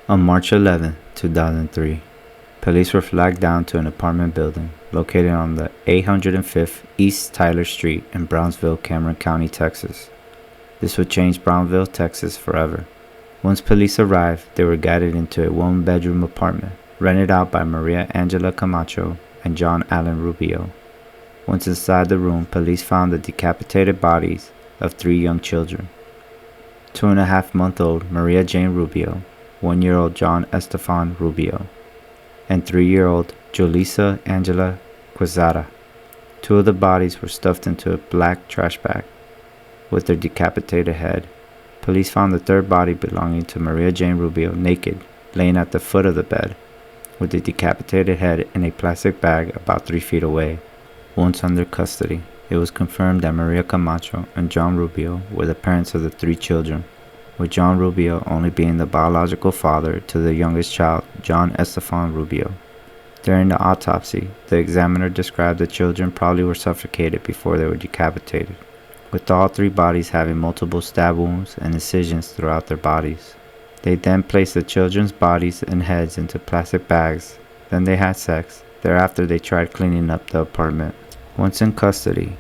On March 11, 2003, police were flagged down to an apartment building located on the 805th East Tyler Street in Brownsville, Cameron County, Texas. This would change Brownsville, Texas forever. Once police arrived, they were guided into a one-bedroom apartment rented out by Mary Angela Camacho and John Esthefan Rubio. Once inside the room, police found the decapitated bodies of 3 young children: 2.5-month-old Mary Jane Rubio, 1-year-old John Esthefan Rubio, and 3-year-old Julisa Angela Quezada. 2 of the bodies were stuffed into a black trash bag with their decapitated head. Police found the 3rd body belonging to Mary Jane Rubio naked, laying at the foot of the bed, with the decapitated head in a plastic bag about 3 feet away. Once under custody, it was confirmed that Maria Camacho and John Rubio were the parents of the 3 children, with John Rubio only being the biological father to the youngest child, John Esthefan Rubio. During the autopsy, the examiner described the children probably were suffocated before they were decapitated, with all 3 bodies having multiple stab wounds and incisions throughout their bodies. They then placed the children's bodies and heads into plastic bags. Then they had sex. Thereafter, they tried cleaning up the apartment. Once in custody,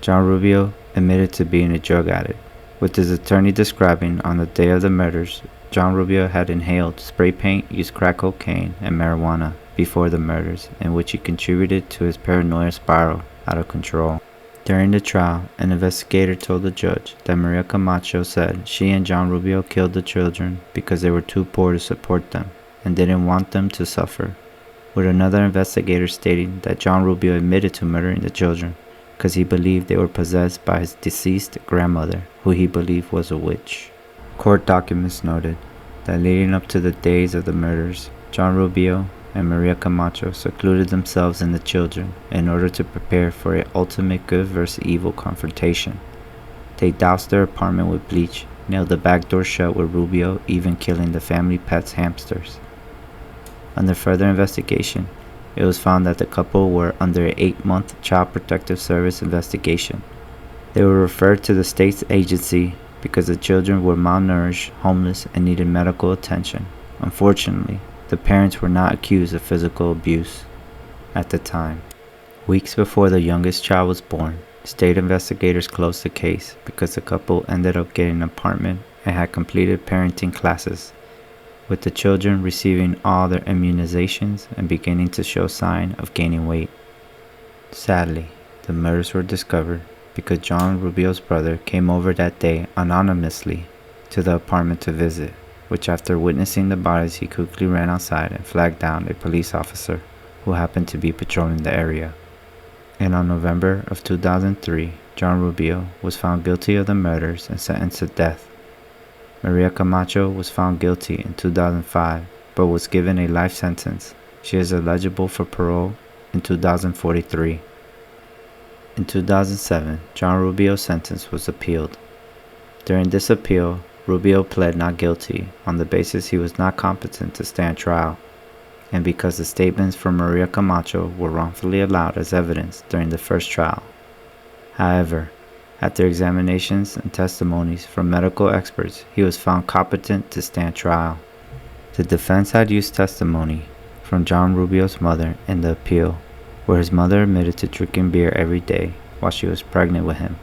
John Rubio admitted to being a drug addict, with his attorney describing on the day of the murders, John Rubio had inhaled spray paint, used crack cocaine, and marijuana before the murders, in which he contributed to his paranoia spiral out of control. During the trial, an investigator told the judge that Maria Camacho said she and John Rubio killed the children because they were too poor to support them and didn't want them to suffer, with another investigator stating that John Rubio admitted to murdering the children because he believed they were possessed by his deceased grandmother, who he believed was a witch. Court documents noted that leading up to the days of the murders, John Rubio and Maria Camacho secluded themselves and the children in order to prepare for an ultimate good versus evil confrontation. They doused their apartment with bleach, nailed the back door shut with Rubio even killing the family pet's hamsters. Under further investigation, it was found that the couple were under an 8-month Child Protective Service investigation. They were referred to the state's agency because the children were malnourished, homeless, and needed medical attention. Unfortunately, the parents were not accused of physical abuse at the time. Weeks before the youngest child was born, state investigators closed the case because the couple ended up getting an apartment and had completed parenting classes, with the children receiving all their immunizations and beginning to show sign of gaining weight. Sadly, the murders were discovered because John Rubio's brother came over that day anonymously to the apartment to visit, which after witnessing the bodies he quickly ran outside and flagged down a police officer who happened to be patrolling the area. And on November of 2003, John Rubio was found guilty of the murders and sentenced to death. Maria Camacho was found guilty in 2005, but was given a life sentence. She is eligible for parole in 2043. In 2007, John Rubio's sentence was appealed. During this appeal, Rubio pled not guilty on the basis he was not competent to stand trial, and because the statements from Maria Camacho were wrongfully allowed as evidence during the first trial. However, after examinations and testimonies from medical experts, he was found competent to stand trial. The defense had used testimony from John Rubio's mother in the appeal, where his mother admitted to drinking beer every day while she was pregnant with him.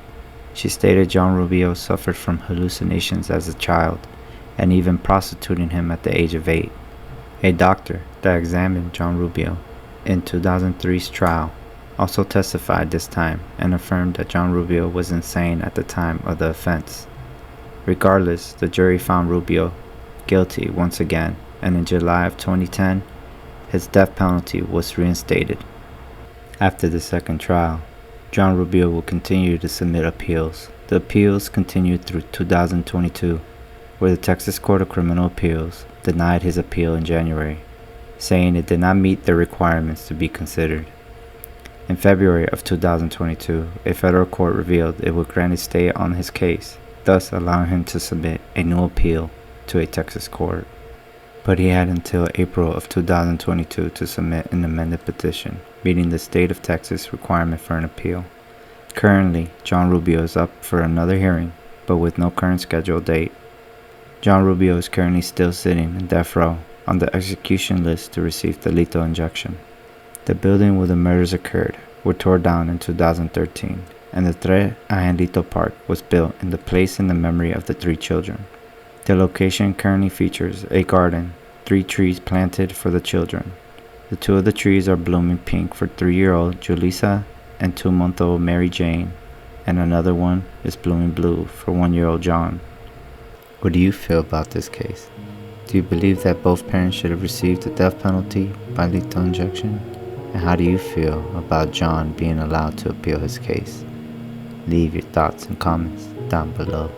She stated John Rubio suffered from hallucinations as a child and even prostituting him at the age of 8. A doctor that examined John Rubio in 2003's trial also testified this time and affirmed that John Rubio was insane at the time of the offense. Regardless, the jury found Rubio guilty once again, and in July of 2010, his death penalty was reinstated. After the second trial, John Rubio will continue to submit appeals. The appeals continued through 2022, where the Texas Court of Criminal Appeals denied his appeal in January, saying it did not meet the requirements to be considered. In February of 2022, a federal court revealed it would grant a stay on his case, thus allowing him to submit a new appeal to a Texas court. But he had until April of 2022 to submit an amended petition, meeting the state of Texas requirement for an appeal. Currently, John Rubio is up for another hearing, but with no current scheduled date. John Rubio is currently still sitting in death row on the execution list to receive the lethal injection. The building where the murders occurred were torn down in 2013, and the Tres Angelito Park was built in the place in the memory of the three children. The location currently features a garden, 3 trees planted for the children. The 2 of the trees are blooming pink for 3-year-old Julisa and 2-month-old Mary Jane, and another one is blooming blue for 1-year-old John. What do you feel about this case? Do you believe that both parents should have received the death penalty by lethal injection? And how do you feel about John being allowed to appeal his case? Leave your thoughts and comments down below.